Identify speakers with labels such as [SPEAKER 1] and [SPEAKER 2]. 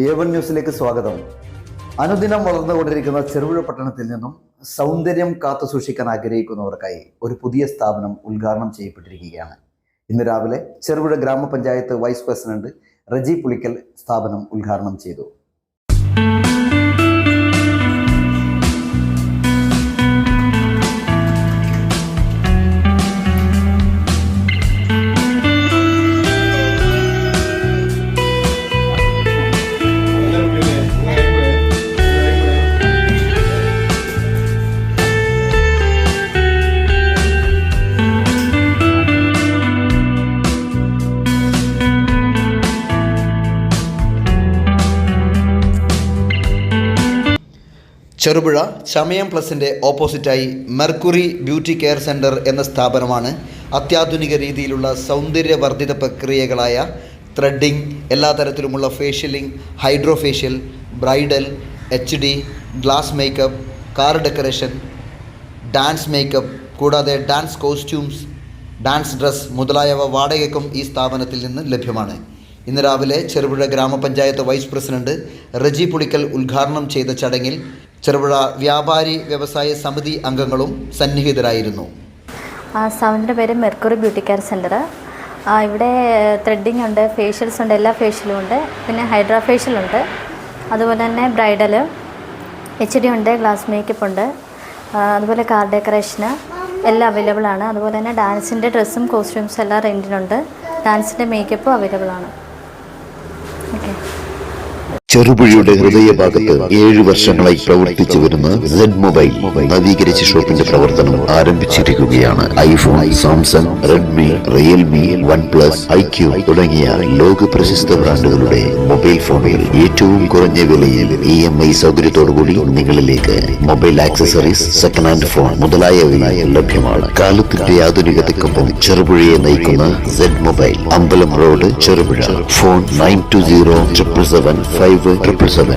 [SPEAKER 1] A1 ന്യൂസിലേക്ക് സ്വാഗതം. അനുദിനം വളർന്നുകൊണ്ടിരിക്കുന്ന ചെറുപുഴ പട്ടണത്തിൽ നിന്നും സൗന്ദര്യം കാത്തുസൂക്ഷിക്കാൻ ആഗ്രഹിക്കുന്നവർക്കായി ഒരു പുതിയ സ്ഥാപനം ഉദ്ഘാടനം ചെയ്യപ്പെട്ടിരിക്കുകയാണ്. ഇന്ന് രാവിലെ ചെറുപുഴ ഗ്രാമപഞ്ചായത്ത് വൈസ് പ്രസിഡന്റ് റജി പുളിക്കൽ സ്ഥാപനം ഉദ്ഘാടനം ചെയ്തു. ചെറുപുഴ ചമയം പ്ലസിൻ്റെ ഓപ്പോസിറ്റായി മെർക്കുറി ബ്യൂട്ടി കെയർ സെൻറ്റർ എന്ന സ്ഥാപനമാണ് അത്യാധുനിക രീതിയിലുള്ള സൗന്ദര്യവർദ്ധിത പ്രക്രിയകളായ ത്രെഡിംഗ്, എല്ലാ തരത്തിലുമുള്ള facialing, hydro facial, bridal, HD, glass makeup, car decoration, dance makeup, കൂടാതെ ഡാൻസ് കോസ്റ്റ്യൂംസ്, ഡാൻസ് ഡ്രസ് മുതലായവ വാടകയ്ക്കും ഈ സ്ഥാപനത്തിൽ നിന്ന് ലഭ്യമാണ്. ഇന്ന് രാവിലെ ചെറുപുഴ ഗ്രാമപഞ്ചായത്ത് വൈസ് പ്രസിഡന്റ് റജി പുളിക്കൽ ഉദ്ഘാടനം ചെയ്ത ചടങ്ങിൽ ചെറുപുഴ വ്യാപാരി വ്യവസായ സമിതി അംഗങ്ങളും സന്നിഹിതരായിരുന്നു.
[SPEAKER 2] സ്ഥാപനത്തിൻ്റെ പേര് മെർക്കുറി ബ്യൂട്ടി കെയർ സെൻറ്റർ. ഇവിടെ ത്രെഡിങ് ഉണ്ട്, ഫേഷ്യൽസ് ഉണ്ട്, എല്ലാ ഫേഷ്യലും ഉണ്ട്, പിന്നെ ഹൈഡ്രാ ഫേഷ്യൽ ഉണ്ട്, അതുപോലെ തന്നെ ബ്രൈഡൽ, HD ഉണ്ട്, ഗ്ലാസ് മേക്കപ്പ് ഉണ്ട്, അതുപോലെ കാർ ഡെക്കറേഷന് എല്ലാം അവൈലബിൾ ആണ്. അതുപോലെ തന്നെ ഡാൻസിൻ്റെ ഡ്രസ്സും കോസ്റ്റ്യൂംസും എല്ലാം റെൻറ്റിനുണ്ട്. ഡാൻസിൻ്റെ മേക്കപ്പും അവൈലബിൾ ആണ്. ഓക്കെ.
[SPEAKER 3] ചെറുപുഴയുടെ ഹൃദയഭാഗത്ത് 7 വർഷങ്ങളായി പ്രവർത്തിച്ചു വരുന്ന Z മൊബൈൽ നവീകരിച്ച ഷോപ്പിന്റെ പ്രവർത്തനം ആരംഭിച്ചിരിക്കുകയാണ്. IPhone, Samsung, Redmi, Realme, OnePlus, IQ തുടങ്ങിയ ലോക പ്രശസ്ത ബ്രാൻഡുകളുടെ മൊബൈൽ ഫോണുകൾ ഏറ്റവും കുറഞ്ഞ വിലയിൽ EMI സൗകര്യത്തോടുകൂടി നിങ്ങളിലേക്ക്. Mobile accessories, second hand phone മുതലായവ ലഭ്യമാണ്. കാലത്തിന്റെ ആധുനികതയ്ക്കൊപ്പം ചെറുപുഴയെ നയിക്കുന്ന Z മൊബൈൽ, അമ്പലം റോഡ്, ചെറുപുഴ. ഫോൺ 9207775577.